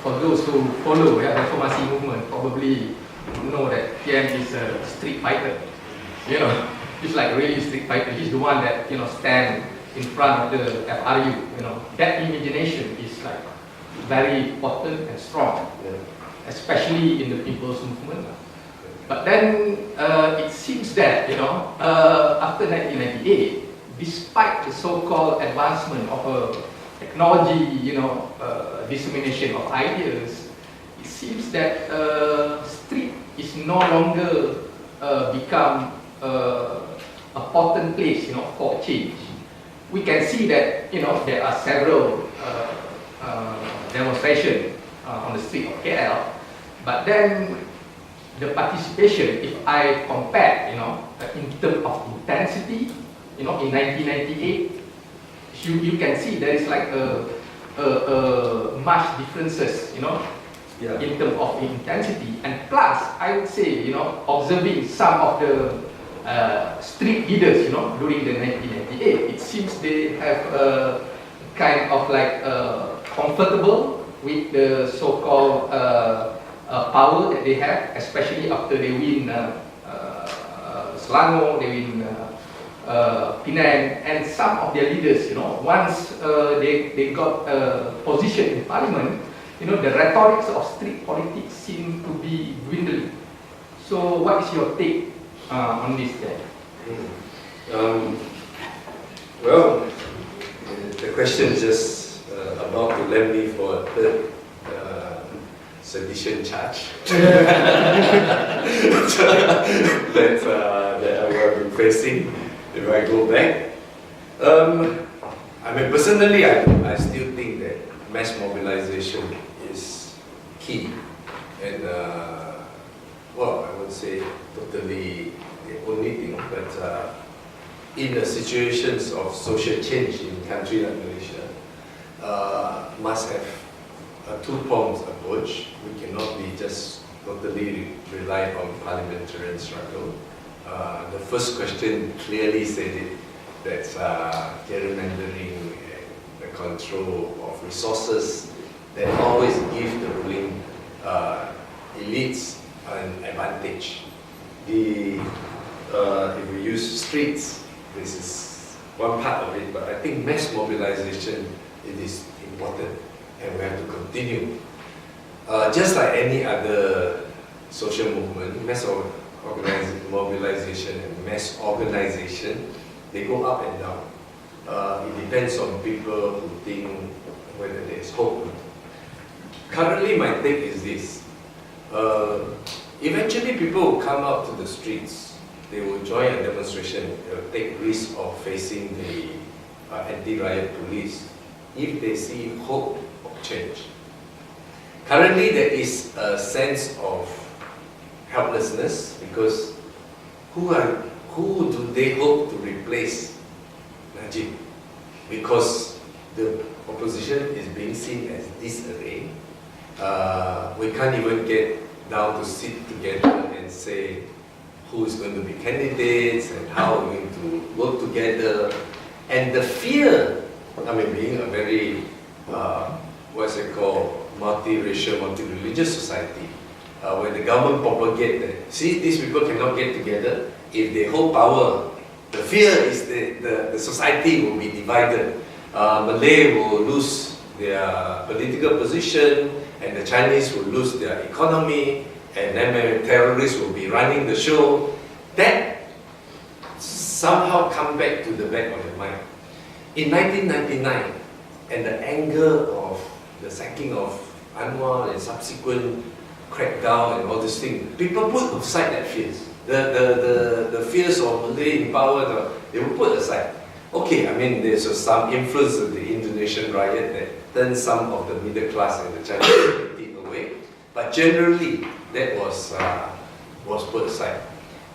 For those who follow the reformasi movement, probably know that Tian is a street fighter. You know, he's like really a street fighter. He's the one that stand in front of the FRU. That imagination is like very potent and strong, especially in the people's movement. But then it seems that after 1998, despite the so-called advancement of technology, dissemination of ideas, it seems that street is no longer become a potent place, for change. We can see that there are several demonstrations on the street of KL, but then the participation, if I compare, in terms of intensity, in 1998, you can see there is like much differences, in terms of intensity, and plus, I would say, observing some of the street leaders, during the 1998, it seems they have kind of like comfortable with the so-called power that they have, especially after they win Selangor, they win Penang, and some of their leaders, once they got a position in parliament, the rhetorics of street politics seem to be dwindling. So, what is your take on this then? Well, the question is just about to land me for a third sedition charge that I will be facing if I go back. I mean, personally, I still think that mass mobilization is key, and well, I would say totally the only thing, but in the situations of social change in a country like Malaysia, must have a two-pronged approach. We cannot be just totally rely on parliamentary struggle. The first question clearly said it, that's gerrymandering and the control of resources that always give the ruling elites an advantage. If we use streets, this is one part of it, but I think mass mobilization, it is important and we have to continue. Just like any other social movement, mass mobilization and mass organization, they go up and down. It depends on people who think whether there is hope. Currently, my take is this. Eventually, people will come out to the streets. They will join a demonstration. They will take risk of facing the anti-riot police if they see hope of change. Currently, there is a sense of helplessness because who do they hope to replace Najib? Because the opposition is being seen as disarray. We can't even get down to sit together and say who is going to be candidates and how we're going to work together. And the fear, I mean, being a very, what's it called, multiracial, multi-religious society, when the government propagate that, see, these people cannot get together, if they hold power, the fear is that the society will be divided. Malay will lose their political position, and the Chinese will lose their economy, and then terrorists will be running the show. That somehow come back to the back of the mind. In 1999, and the anger of the sacking of Anwar and subsequent crackdown and all these things, people put aside that fears. The fears of Malay in power, they will put aside. Okay, I mean, there's some influence of the Indonesian riot that turned some of the middle class and the Chinese community away, but generally, that was put aside.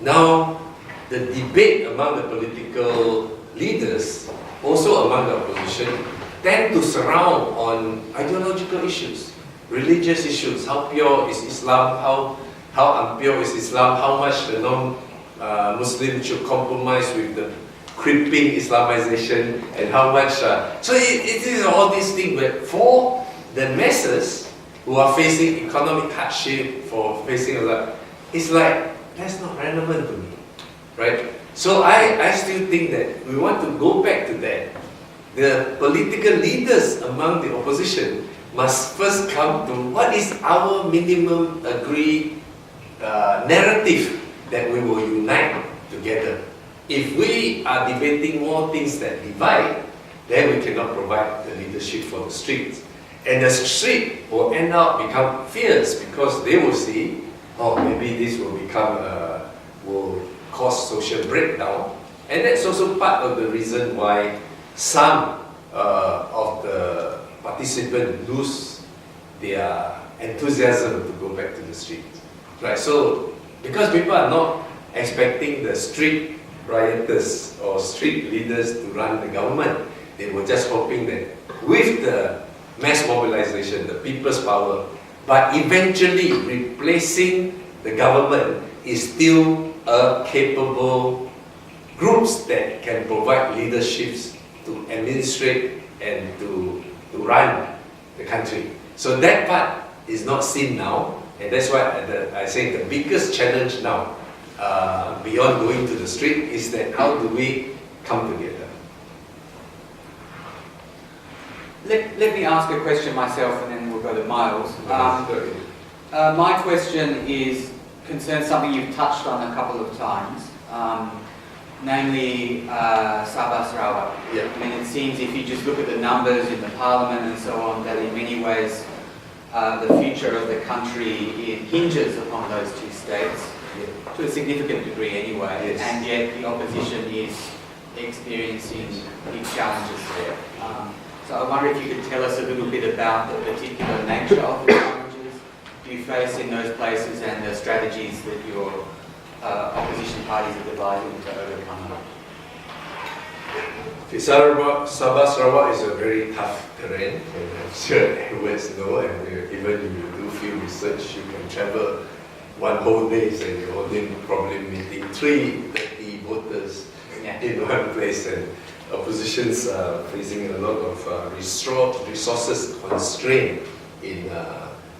Now, the debate among the political leaders, also among the opposition, tend to surround on ideological issues, religious issues. How pure is Islam? How impure is Islam? How much the non-Muslim should compromise with the creeping Islamization and how much. So it is all these things, but for the masses who are facing economic hardship, for facing a lot, it's like, that's not relevant to me, right? So I still think that we want to go back to that. The political leaders among the opposition must first come to what is our minimum agreed narrative that we will unite together. If we are debating more things that divide, then we cannot provide the leadership for the streets. And the street will end up become fierce because they will see, oh, maybe this will become, will cause social breakdown. And that's also part of the reason why some of the participants lose their enthusiasm to go back to the streets. Right? So, because people are not expecting the street rioters or street leaders to run the government, they were just hoping that with the mass mobilization, the people's power, but eventually replacing the government is still a capable groups that can provide leaderships to administrate and to run the country. So that part is not seen now, and that's why I say the biggest challenge now, beyond going to the street, is that how do we come together? Let me ask a question myself, and then we'll go to Miles. My question concerns something you've touched on a couple of times, namely Sabah Sarawak. Yeah. I mean, it seems if you just look at the numbers in the parliament and so on, that in many ways the future of the country hinges upon those two states, to a significant degree anyway, Yes. and yet the opposition is experiencing big challenges there. So I wonder if you could tell us a little bit about the particular nature of the challenges you face in those places and the strategies that your opposition parties are devising to overcome them. Sabah Sarawak is a very tough terrain, and I'm sure everyone's know, and even if you do field research, you can travel one whole day and you're only probably meeting 30 voters in one place, and oppositions are facing a lot of resources constraint in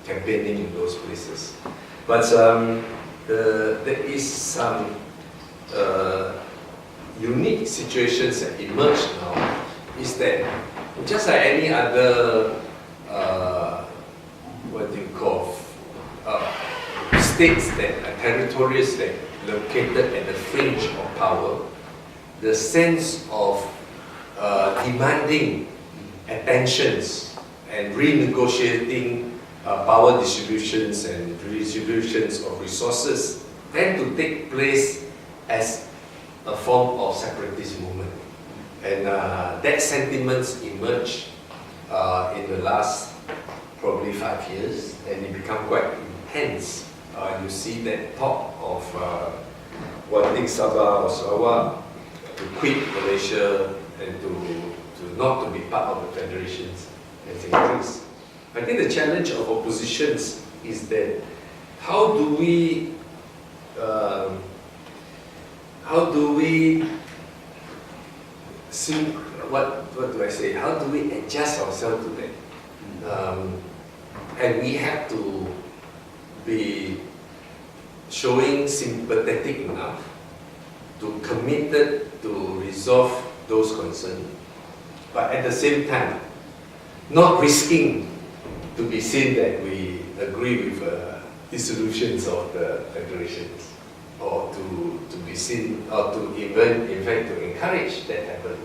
campaigning in those places. But there is some unique situations that emerge now, is that just like any other what do you call states that are territories that located at the fringe of power, the sense of demanding attentions and renegotiating power distributions and redistributions of resources tend to take place as a form of separatist movement. And that sentiments emerged in the last probably 5 years, and it become quite intense. You see that talk of wanting Sabah or Sarawak to quit Malaysia and to not to be part of the federations has increased. I think the challenge of oppositions is that how do we see, what do I say? How do we adjust ourselves to that? And we have to be showing sympathetic enough to committed to resolve those concerns, but at the same time, not risking to be seen that we agree with dissolutions of the federations, or to be seen, or to even, in fact, to encourage that happen.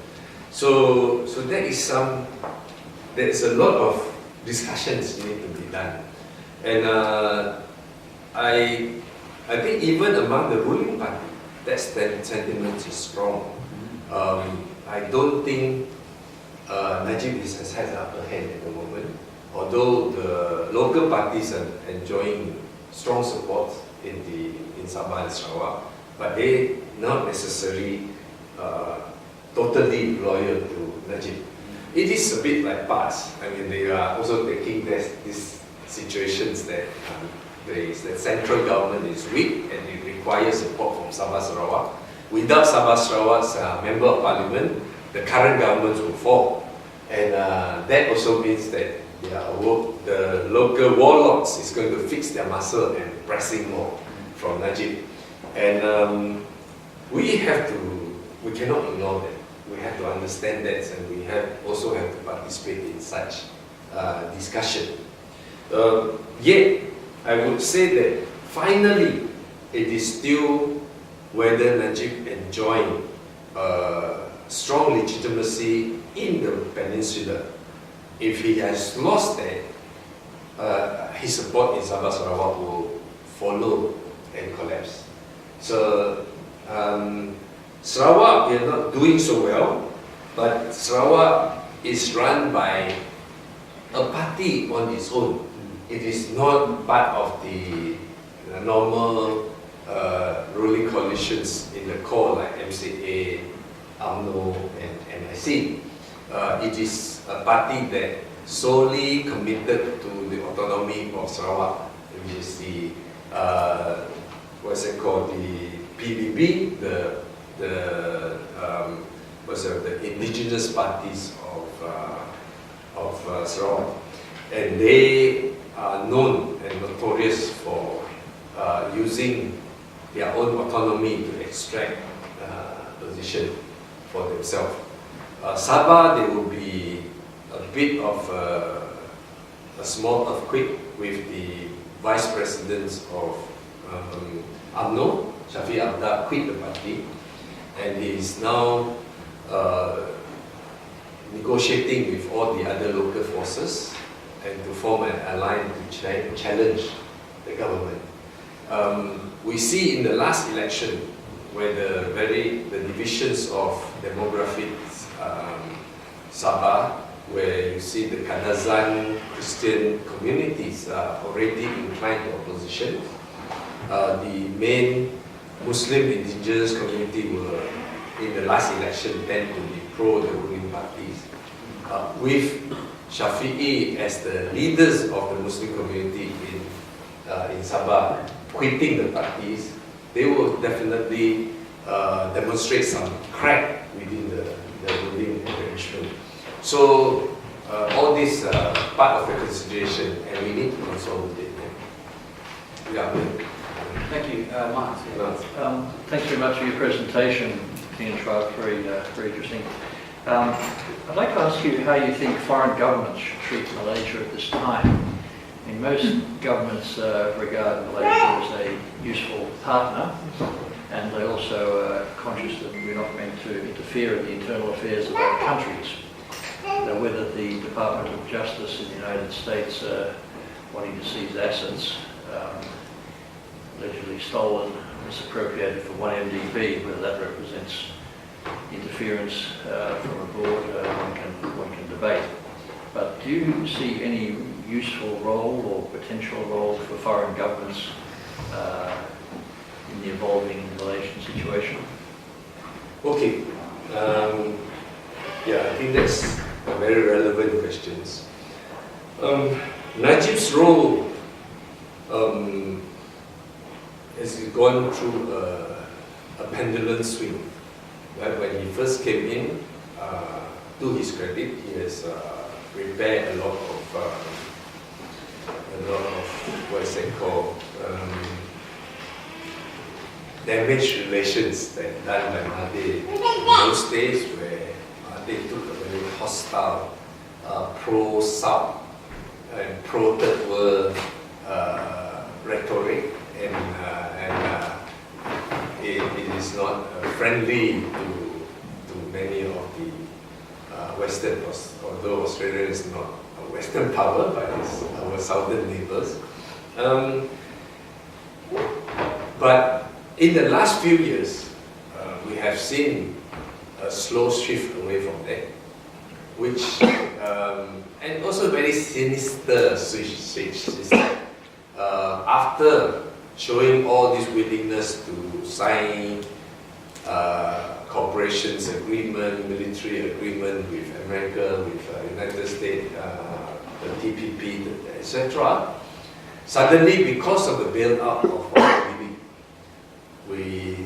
So there is a lot of discussions need to be done, and I think even among the ruling party, that sentiment is strong. I don't think Najib has had the upper hand at the moment, although the local parties are enjoying strong support in Sabah and Sarawak, but they not necessarily totally loyal to Najib. It is a bit like PAS. I mean, they are also taking these situations that the central government is weak and it requires support from Sabah Sarawak. without Sabah Sarawak's member of parliament, the current government will fall. And that also means that the local warlords is going to fix their muscle and pressing more from Najib. And we cannot ignore that. We have to understand that, and we also have to participate in such discussion. Yet, I would say that finally, it is still whether Najib enjoying strong legitimacy in the peninsula. If he has lost that, his support in Sabah Sarawak will follow and collapse. So Sarawak, we are not doing so well, but Sarawak is run by a party on its own. It is not part of the normal ruling coalitions in the core like MCA, UMNO and NIC. It is a party that solely committed to the autonomy of Sarawak, which is the what's it called, the PBB, the indigenous parties of Sarawak, and they are known and notorious for using their own autonomy to extract position for themselves. Sabah, there will be a bit of a small earthquake with the vice presidents of UMNO. Shafiq Abda quit the party, and he is now negotiating with all the other local forces and to form an alliance to challenge the government. We see in the last election where the divisions of demographics, Sabah, where you see the Kadazan Christian communities are already inclined to opposition. The main Muslim indigenous community were, in the last election, tend to be pro the ruling parties. With Shafi'i as the leaders of the Muslim community in Sabah quitting the parties, they will definitely demonstrate some crack within the ruling arrangement. So all this part of the consideration, and we need to consolidate them. Yeah. Thank you, Mark. Thanks very much for your presentation, Tian Chua. Very interesting. I'd like to ask you how you think foreign governments should treat Malaysia at this time. I mean, most governments regard Malaysia as a useful partner, and they also are conscious that we're not meant to interfere in the internal affairs of other countries. Now, whether the Department of Justice in the United States wanting to seize assets allegedly stolen, misappropriated for 1 MDB, whether that represents interference from abroad, one can debate. But do you see any useful role or potential role for foreign governments in the evolving Malaysian situation? Okay. Yeah, I think that's a very relevant question. Najib's role has gone through a pendulum swing. Right? When he first came in, to his credit, he has repaired a lot of what is it called, damaged relations that done by Mahathir in those days, where Mahathir took a very hostile, pro-South and pro-Third World rhetoric, and it is not friendly to many of the Western, although Australia is not a Western power, but it's our southern neighbors. But in the last few years, we have seen a slow shift away from that, which, and also very sinister switch. Is like, after showing all this willingness to sign cooperations agreement, military agreement with America, with United States, the TPP, etc. Suddenly, because of the bailout of we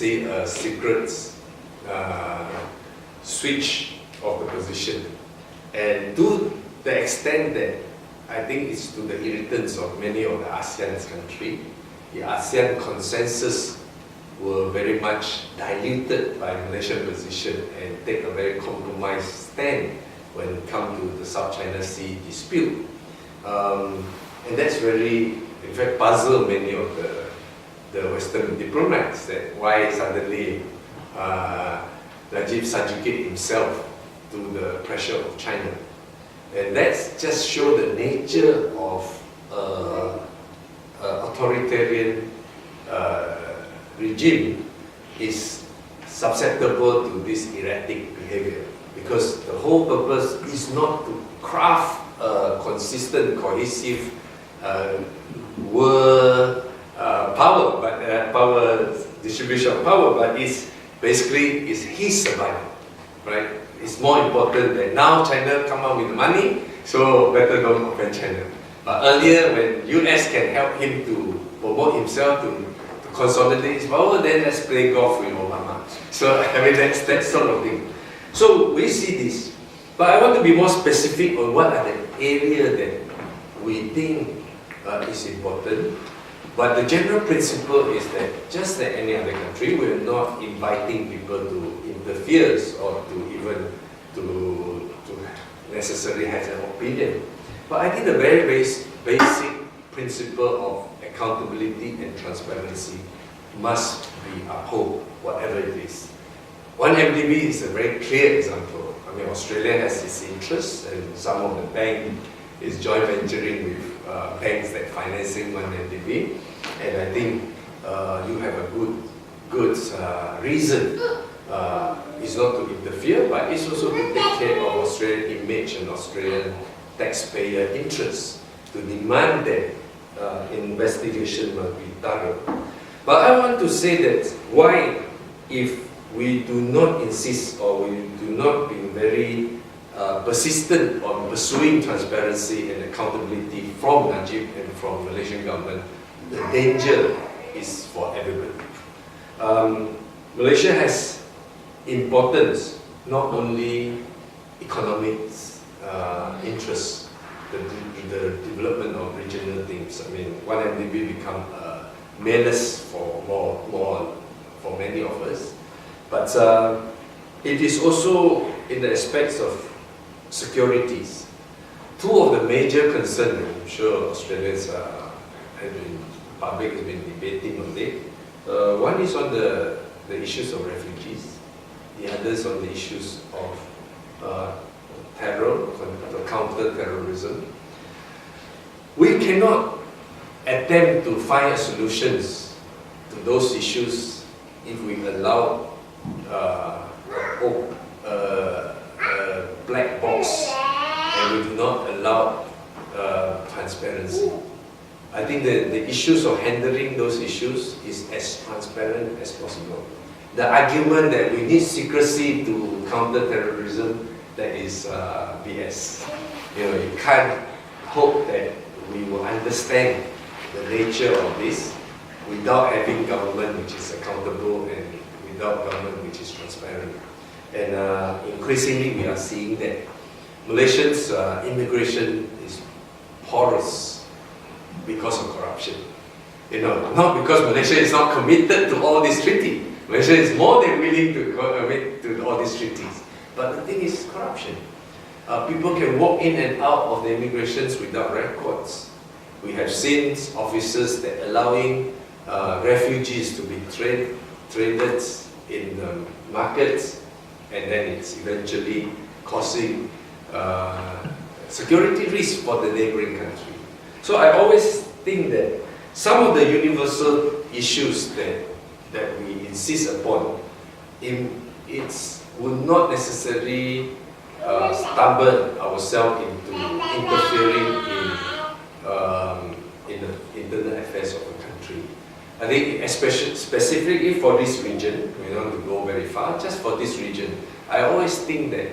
say, a secret switch of the position. And to the extent that I think it's to the irritants of many of the ASEAN countries, the ASEAN consensus were very much diluted by Malaysian position and take a very compromised stand when it comes to the South China Sea dispute. And that's very, in fact, puzzled many of the Western diplomats, that why suddenly Najib subjugate himself to the pressure of China. And that's just show the nature of authoritarian regime is susceptible to this erratic behavior, because the whole purpose is not to craft a consistent, cohesive world power, but power distribution of power, but it's basically is his survival, right? It's more important that now China come out with the money, so better don't offend China. But earlier, when US can help him to promote himself to consolidate his power, then let's play golf with Obama. So I mean that's that sort of thing. So we see this, but I want to be more specific on what are the areas that we think is important. But the general principle is that just like any other country, we are not inviting people to interfere or to even to necessarily have an opinion. But I think the very basic principle of accountability and transparency must be upheld, whatever it is. 1MDB is a very clear example. I mean, Australia has its interests, and some of the bank is joint venturing with banks that financing 1MDB, and I think you have a good reason. It's not to interfere, but it's also to take care of Australian image and Australian taxpayer interests, to demand that investigation must be thorough. But I want to say that why, if we do not insist or we do not be very persistent on pursuing transparency and accountability from Najib and from Malaysian government, the danger is for everybody. Malaysia has importance, not only economic interests, the development of regional things. I mean, 1MDB become a menace for many of us, but it is also in the aspects of securities. Two of the major concerns, I'm sure Australians public has been debating on it. One is on the issues of refugees. The other is on the issues of terror, counter-terrorism. We cannot attempt to find solutions to those issues if we allow a black box and we do not allow transparency. I think the issues of handling those issues is as transparent as possible. The argument that we need secrecy to counter terrorism, that is BS. You can't hope that we will understand the nature of this without having government which is accountable and without government which is transparent. And increasingly we are seeing that Malaysians' immigration is porous because of corruption. Not because Malaysia is not committed to all these treaties. Malaysia is more than willing to commit to all these treaties. But the thing is corruption. People can walk in and out of the immigrations without records. We have seen officers that allowing refugees to be traded in the markets, and then it's eventually causing security risk for the neighboring country. So I always think that some of the universal issues that we insist upon, it would not necessarily stumble ourselves into interfering in the internal affairs of the country. I think especially specifically for this region, we don't want to go very far, just for this region, I always think that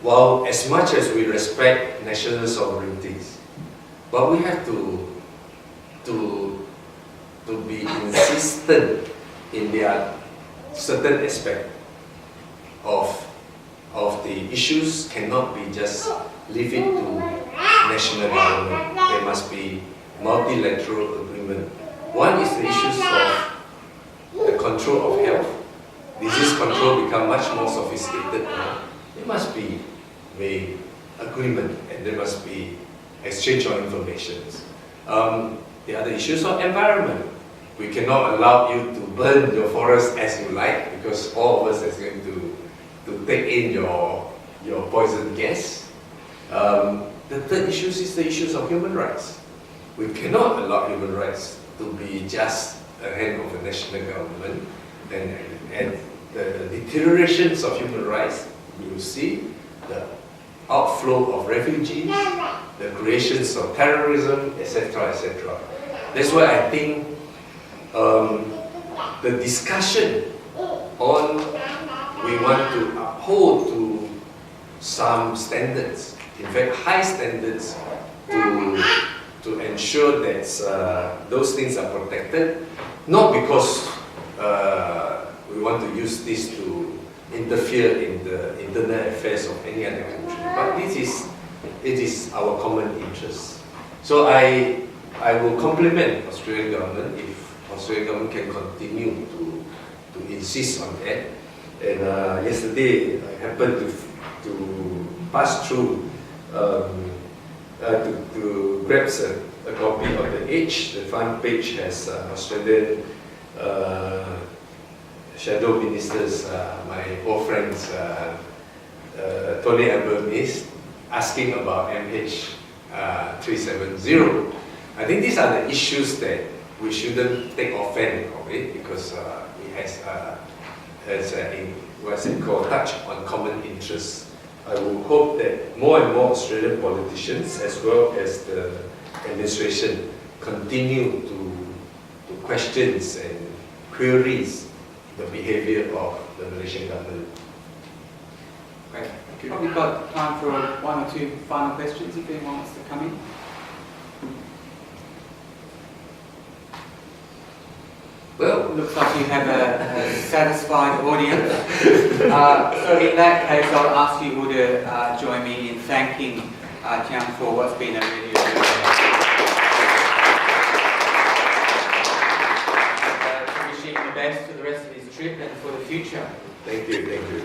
while as much as we respect national sovereignties, but we have to be insistent in their certain aspect of the issues cannot be just leave it to national government. There must be multilateral agreement. One is the issues of the control of health. Disease control become much more sophisticated now. There must be an agreement and there must be exchange of information. The other issues of environment. We cannot allow you to burn your forest as you like because all of us is going to take in your poison gas. The third issue is the issues of human rights. We cannot allow human rights to be just a hand of a national government, and the deteriorations of human rights, you will see the outflow of refugees, the creations of terrorism, etc., etc. That's why I think the discussion on we want to uphold to some standards, in fact high standards, to ensure that those things are protected, not because we want to use this to interfere in the internal affairs of any other country, but it is our common interest. So I will compliment Australian government if Australian government can continue to insist on that. And yesterday I happened to pass through to grab a copy of The Age. The front page has Australian shadow ministers, my old friends, Tony Albanese, asking about MH370. I think these are the issues that we shouldn't take offense of it because it has what's it called, touch on common interests. I will hope that more and more Australian politicians as well as the administration continue to question and queries the behavior of the Malaysian government. Great. Probably got time for one or two final questions if anyone wants to come in. Well, looks like you have a satisfied audience. So in that case, I'll ask you all to join me in thanking Tian for what's been a really good wishing him the best for the rest of his trip and for the future. Thank you, thank you.